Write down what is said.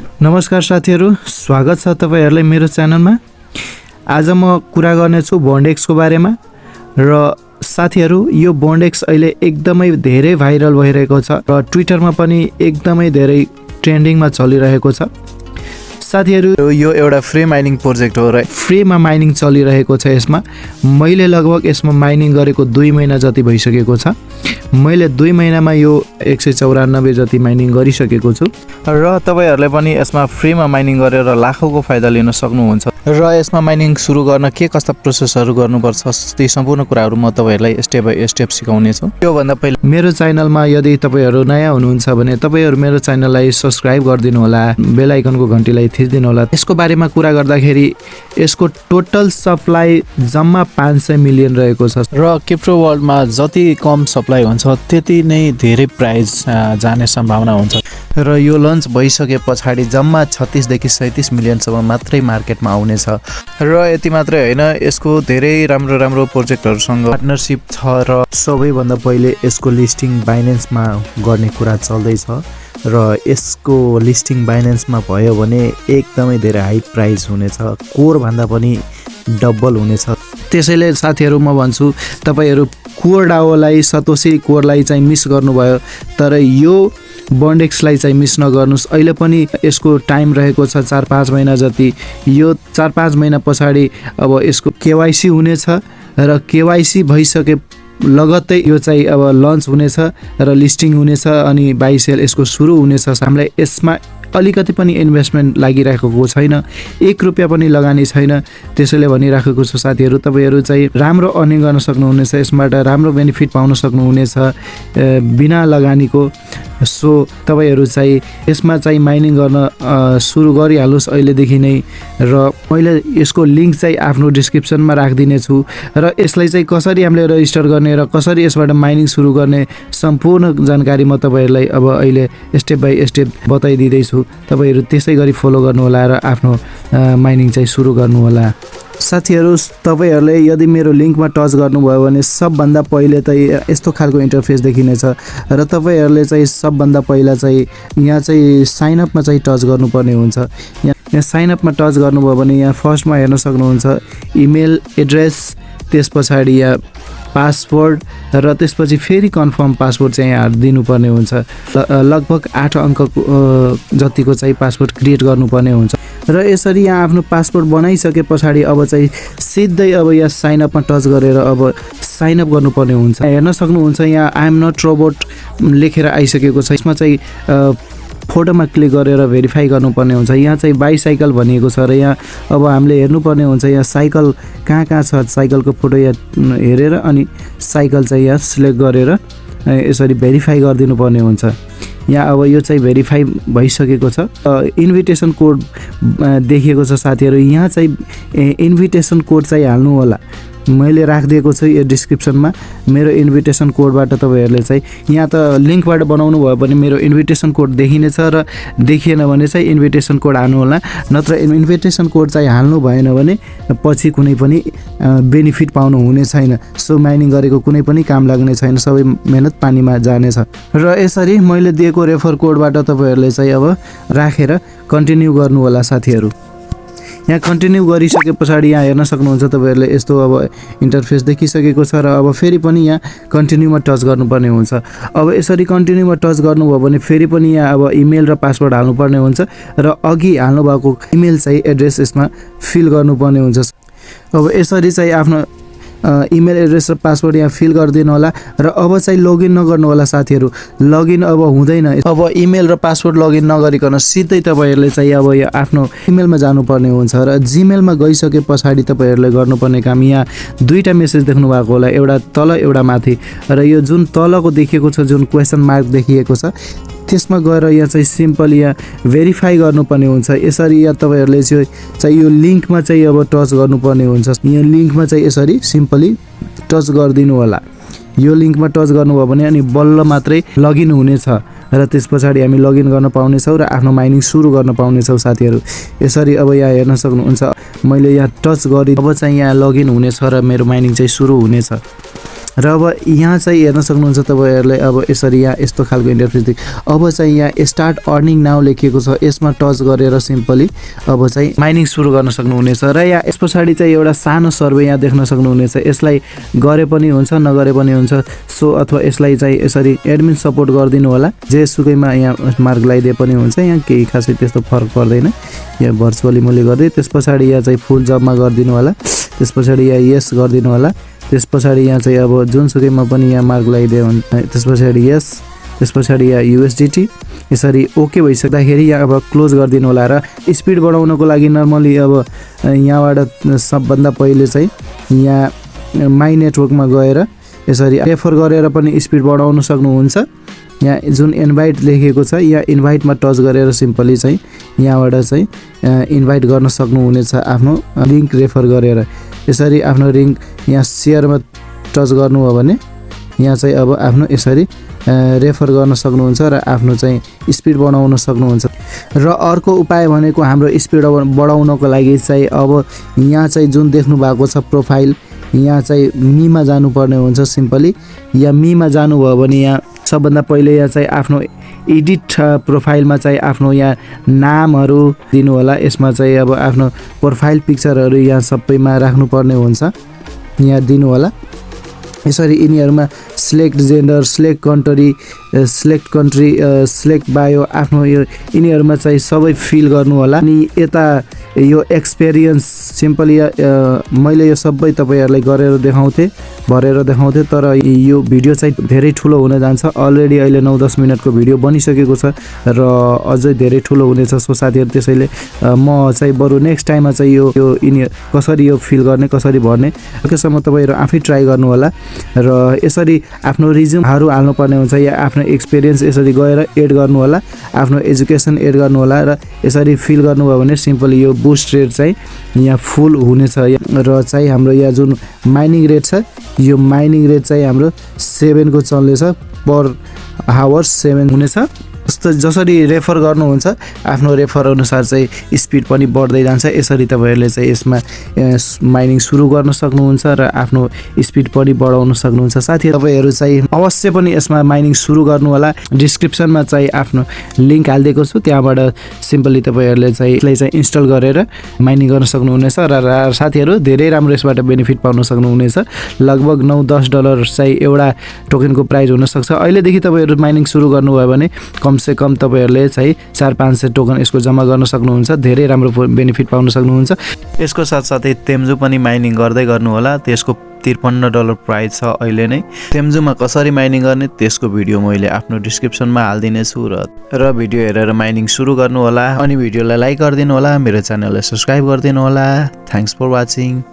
नमस्कार साथीहरु, स्वागत छ तपाईहरुलाई मेरो च्यानलमा। आज म कुरा गर्नेछु बोन्डेक्सको बारेमा र साथीहरु यो बोन्डेक्स अहिले एकदमै धेरै भाइरल भइरहेको छ र ट्विटरमा पनि एकदमै धेरै ट्रेन्डिङमा चलिरहेको छ। साथीहरु यो एउटा फ्री माइनिङ प्रोजेक्ट हो र फ्रीमा माइनिङ चलिरहेको छ। यसमा मैले लगभग यसमा माइनिङ गरेको 2 महिना जति भइसकेको छ। मैले 2 महिनामा यो 194 जति माइनिङ गरिसकेको छु र तपाईहरुले पनि यसमा फ्रीमा माइनिङ गरेर लाखौंको फाइदा लिन सक्नुहुन्छ। र यसमा माइनिङ सुरु गर्न के कस्ता प्रोसेसहरु गर्नुपर्छ ती सम्पूर्ण कुराहरु म तपाईहरुलाई स्टेप बाइ स्टेप सिकाउने छु। यो भन्दा पहिले मेरो च्यानलमा यदि तपाईहरु नयाँ हुनुहुन्छ भने तपाईहरु मेरो च्यानललाई सब्स्क्राइब गरिदिनु होला, बेल आइकनको घण्टीलाई थिच्दिनु होला। यसको बारेमा कुरा गर्दाखेरि यसको टोटल सप्लाई जम्मा 500 मिलियन रहेको छ र क्रिप्टो वर्ल्डमा जति कम सप्लाई हुन्छ त्यति नै धेरै प्राइस जाने सम्भावना हुन्छ र यो लन्च भइसके पछाडी जम्मा 36 देखि 37 मिलियन सम्म मात्रै मार्केटमा आउने छ। र यति मात्रै हैन, यसको धेरै राम्रो प्रोजेक्टहरुसँग पार्टनरशिप छ र सबैभन्दा पहिले यसको लिस्टिङ बाइनेन्समा गर्ने कुरा चल्दै छ र यसको लिस्टिङ बाइनेन्समा भयो भने एकदमै धेरै हाई प्राइस हुनेछ, कोर भन्दा पनि डबल हुनेछ। त्यसैले साथीहरु म भन्छु तपाईहरु कोर डाओलाई सतोशी कोरलाई चाहिँ मिस गर्नुभयो, तर यो बोन्डेक्सलाई चाहिँ मिस नगर्नुस्। अहिले पनि यसको टाइम रहेको छ 4-5 महिना जति। यो 4-5 महिना पछाडी अब यसको केवाइसी हुनेछ र केवाइसी भइसके लगत्तै यो चाहिँ अब लन्च हुनेछ र लिस्टिङ हुनेछ अनि बाइ सेल यसको सुरु हुनेछ। हामीलाई यसमा अलिकति पनि इन्भेस्टमेन्ट लागिरहेको छैन, 1 रुपैयाँ पनि लगानी छैन। त्यसैले भनिराखेको छु साथीहरु, तपाईहरु चाहिँ राम्रो अर्निङ गर्न सक्नुहुनेछ, यसबाट राम्रो बेनिफिट पाउन सक्नुहुनेछ बिना लगानीको। सो तपाईहरु चाहिँ यसमा चाहिँ माइनिङ गर्न सुरु गरिहाल्नुस् अहिलेदेखि नै र मैले यसको लिंक चाहिँ आफ्नो डिस्क्रिप्सनमा राख्दिने छु र यसलाई चाहिँ कसरी हामीले रजिस्टर गर्ने र कसरी यसबाट माइनिङ सुरु गर्ने सम्पूर्ण जानकारी म तपाईहरुलाई अब अहिले स्टेप बाइ स्टेप बताइदिँदै छु। तपाईहरु त्यसै गरी फलो गर्नु होला र आफ्नो माइनिङ चाहिँ सुरु गर्नु होला। साथीहरु तपाईहरुले यदि मेरो लिंकमा टच गर्नुभयो भने सबभन्दा पहिले चाहिँ यस्तो खालको इन्टरफेस देखिनेछ र तपाईहरुले चाहिँ सबभन्दा पहिला चाहिँ यहाँ चाहिँ साइन अपमा चाहिँ टच गर्नुपर्ने हुन्छ। यहाँ साइन अपमा टच गर्नुभयो भने यहाँ फर्स्टमा हेर्न सक्नुहुन्छ इमेल एड्रेस, त्यसपछि यहाँ पासवर्ड र त्यसपछि फेरि कन्फर्म पासवर्ड चाहिँ यहाँ दिनुपर्ने हुन्छ। लगभग 8 अङ्कको जतिको चाहिँ पासवर्ड क्रिएट गर्नुपर्ने हुन्छ र यसरी यहाँ आफ्नो पासवर्ड बनाइसके पछाडी अब चाहिँ सिधै अब यहाँ साइन अपमा टच गरेर अब साइन अप गर्नुपर्ने हुन्छ। हेर्न सक्नुहुन्छ यहाँ आई एम नट रोबोट लेखेर आइसकेको छ। यसमा चाहिँ फोटोमा क्लिक गरेर भेरिफाई गर्नुपर्ने हुन्छ। यहाँ चाहिँ बाइसाइकल भनिएको छ र यहाँ अब हामीले हेर्नुपर्ने हुन्छ यहाँ साइकल कहाँ छ, साइकलको फोटो यहाँ हेरेर अनि साइकल चाहिँ यहाँ सिलेक्ट गरेर यसरी भेरिफाई गरिदिनु पर्ने हुन्छ। यहाँ अब यो चाहिँ भेरिफाई भइसकेको छ। इन्भिटेसन कोड देखिएको छ साथीहरु, यहाँ चाहिँ इन्भिटेसन कोड चाहिँ हाल्नु होला। मैले राखिदिएको छु यो डिस्क्रिप्सनमा मेरो इन्भिटेसन कोडबाट तपाईहरुले चाहिँ यहाँ त लिंकबाट बनाउनु भयो भने मेरो इन्भिटेसन कोड देखिनेछ र देखिएन भने चाहिँ इन्भिटेसन कोड हाल्नु होला। नत्र इन्भिटेसन कोड चाहिँ हाल्नु भएन भने पछि कुनै पनि बेनिफिट पाउनु हुने छैन। सो माइनिङ गरेको कुनै पनि काम लाग्ने छैन, सबै मेहनत पानीमा जानेछ। र यसरी मैले दिएको रेफर कोडबाट तपाईहरुले चाहिँ अब राखेर कन्टिन्यू गर्नु होला साथीहरु। यहाँ कन्टिन्यू गरिसके पछाडी यहाँ हेर्न सक्नुहुन्छ तपाईहरुले यस्तो अब इन्टरफेस देखिसकेको छ र अब फेरि पनि यहाँ कन्टिन्यूमा टच गर्नुपर्ने हुन्छ। अब यसरी कन्टिन्यूमा टच गर्नुभयो भने फेरि पनि यहाँ अब इमेल र पासवर्ड हाल्नुपर्ने हुन्छ र अघि हाल्नु भएको इमेल चाहिँ एड्रेस यसमा फिल गर्नुपर्ने हुन्छ। अब यसरी चाहिँ आफ्नो इमेल एड्रेस र पासवर्ड यहाँ फिल गरिदिनु होला र अब चाहिँ लगइन नगर्नु होला साथीहरु। लगइन अब हुँदैन। अब इमेल र पासवर्ड लगइन नगरिकन सिधै तपाईहरुले चाहिँ अब यो आफ्नो इमेलमा जानुपर्ने हुन्छ र जीमेलमा गइसके पछाडी तपाईहरुले गर्नुपर्ने काम यहाँ 2टा मेसेज देख्नु भएको होला, एउटा तल एउटा माथि र यो जुन तलको देखिएको छ जुन क्वेशन मार्क देखिएको छ त्यसमा गएर यहाँ चाहिँ सिम्पल यहाँ भेरिफाई गर्नुपर्ने हुन्छ। यसरी यहाँ तपाईहरुले चाहिँ यो लिंकमा चाहिँ अब टच गर्नुपर्ने हुन्छ। यहाँ लिंकमा चाहिँ यसरी सिम्पली टच गरिदिनु होला। यो लिंकमा टच गर्नुभयो भने अनि बल्ल मात्रै लगइन हुनेछ र त्यसपछि हामी लगइन गर्न पाउनेछौँ र आफ्नो माइनिङ सुरु गर्न पाउनेछौँ साथीहरु। यसरी अब यहाँ हेर्न सक्नुहुन्छ मैले यहाँ टच गरि अब चाहिँ यहाँ लगइन हुनेछ र मेरो माइनिङ चाहिँ सुरु हुनेछ। र अब यहाँ चाहिँ हेर्न सक्नुहुन्छ तपाईहरुले अब यसरी यहाँ यस्तो खालको इन्टरफेस देख। अब चाहिँ यहाँ स्टार्ट अर्निङ नाउ लेखिएको छ, यसमा टच गरेर सिम्पली अब चाहिँ माइनिङ सुरु गर्न सक्नुहुनेछ। र यहाँ यस पछाडि चाहिँ एउटा सानो सर्वे यहाँ देख्न सक्नुहुनेछ। यसलाई गरे पनि हुन्छ नगरे पनि हुन्छ, सो अथवा यसलाई चाहिँ यसरी एडमिन सपोर्ट गरिदिनु होला, जेसुकैमा यहाँ मार्क लगाइदिए पनि हुन्छ, यहाँ केही खासै त्यस्तो फरक पर्दैन। यहाँ भर्चुअली मैले गर्दै त्यस पछाडि यहाँ चाहिँ फुल जबमा गरिदिनु होला, त्यस पछाडि यहाँ यस गरिदिनु होला, त्यस पछाडि यहाँ चाहिँ अब जुनसुकैमा पनि यहाँ मार्क लगाइदियो भने त्यस पछाडि यस, त्यस पछाडि यहाँ युएसडीटी यसरी ओके भइसक्दाखेरि यहाँ अब क्लोज गरिदिनु होला। र स्पिड बढाउनको लागि नर्मली अब यहाँबाट सबभन्दा पहिले चाहिँ यहाँ माई नेटवर्कमा गएर यसरी रेफर गरेर पनि स्पिड बढाउन सक्नुहुन्छ। यहाँ जुन इन्भाइट लेखेको छ यहाँ इन्भाइटमा टच गरेर सिम्पली चाहिँ यहाँबाट चाहिँ इन्भाइट गर्न सक्नुहुनेछ आफ्नो लिङ्क रेफर गरेर। यसरी आफ्नो लिङ्क यहाँ सेयरमा टच गर्नुभयो भने यहाँ चाहिँ अब आफ्नो यसरी रेफर गर्न सक्नुहुन्छ र आफ्नो चाहिँ स्पिड बढाउन सक्नुहुन्छ। र अर्को उपाय भनेको हाम्रो स्पिड बढाउनको लागि चाहिँ अब यहाँ चाहिँ जुन देख्नु भएको छ प्रोफाइल, यहाँ चाहिँ मीमा जानुपर्ने हुन्छ। सिम्पली यहाँ मीमा जानुभयो भने यहाँ सबभन्दा पहिले यहाँ चाहिँ आफ्नो एडिट प्रोफाइलमा चाहिँ आफ्नो यहाँ नामहरू दिनु होला। यसमा चाहिँ अब आफ्नो प्रोफाइल पिक्चरहरू यहाँ सबैमा राख्नुपर्ने हुन्छ, यहाँ दिनु होला। यसरी यिनीहरूमा select gender, select country, select bio आफ्नो यो यिनीहरूमा चाहिँ सबै फिल गर्नु होला। अनि यता यो एक्सपिरियन्स सिम्पली मैले यो सबै तपाईहरुलाई गरेर देखाउँथे, भरेर देखाउँथे, तर यो भिडियो चाहिँ धेरै ठुलो हुन जान्छ। अलरेडी अहिले 9-10 मिनेटको भिडियो बनिसकेको छ र अझै धेरै ठुलो हुनेछ। सो साथीहरु त्यसैले म चाहिँ बरु नेक्स्ट टाइममा चाहिँ यो कसरी यो फिल गर्ने, कसरी भर्ने त्यसम्म तपाईहरु आफै ट्राई गर्नु होला। र यसरी आफ्नो रिज्युमहरु हाल्नु पर्ने हुन्छ या आफ्नो एक्सपिरियन्स यसरी गएर एड गर्नु होला, आफ्नो एजुकेसन एड गर्नु होला र यसरी फिल गर्नुभयो भने सिम्पली यो बुस्ट रेट चाहिँ यहाँ फुल हुनेछ। र चाहिँ हाम्रो यहाँ जुन माइनिङ रेट छ यो माइनिङ रेट चाहिँ हाम्रो 7 को चल्नेछ, पर आवर 7 हुनेछ। जसरी रेफर गर्नुहुन्छ आफ्नो रेफर अनुसार चाहिँ स्पिड पनि बढ्दै जान्छ। यसरी तपाईहरुले चाहिँ यसमा माइनिङ सुरु गर्न सक्नुहुन्छ र आफ्नो स्पिड पनि बढाउन सक्नुहुन्छ। साथीहरु तपाईहरु चाहिँ अवश्य पनि यसमा माइनिङ सुरु गर्नु होला। डिस्क्रिप्सनमा चाहिँ आफ्नो लिंक हाल्दिएको छु, त्यहाँबाट सिम्पली तपाईहरुले चाहिँ यसलाई चाहिँ इन्स्टल गरेर माइनिङ गर्न सक्नुहुनेछ र साथीहरु धेरै राम्रो यसबाट बेनिफिट पाउन सक्नुहुनेछ। लगभग $9-10 चाहिँ एउटा टोकनको प्राइस हुन सक्छ। अहिलेदेखि तपाईहरु माइनिङ सुरु गर्नुभयो भने कम से कम तपाईहरुले चाहिँ 400-500 टोकन यसको जम्मा गर्न सक्नुहुन्छ। धेरै राम्रो बेनिफिट पाउन सक्नुहुन्छ। यसको साथसाथै तेम्जु पनि माइनिङ गर्दै गर्नु होला। त्यसको $53 प्राइस छ अहिले नै। तेम्जुमा कसरी माइनिङ गर्ने त्यसको भिडियो मैले आफ्नो डिस्क्रिप्सनमा हाल्दिने छु र भिडियो हेरेर माइनिङ सुरु गर्नु होला। अनि भिडियोलाई लाइक गरिदिनु होला, मेरो च्यानललाई सब्स्क्राइब गरिदिनु होला। Thanks for watching.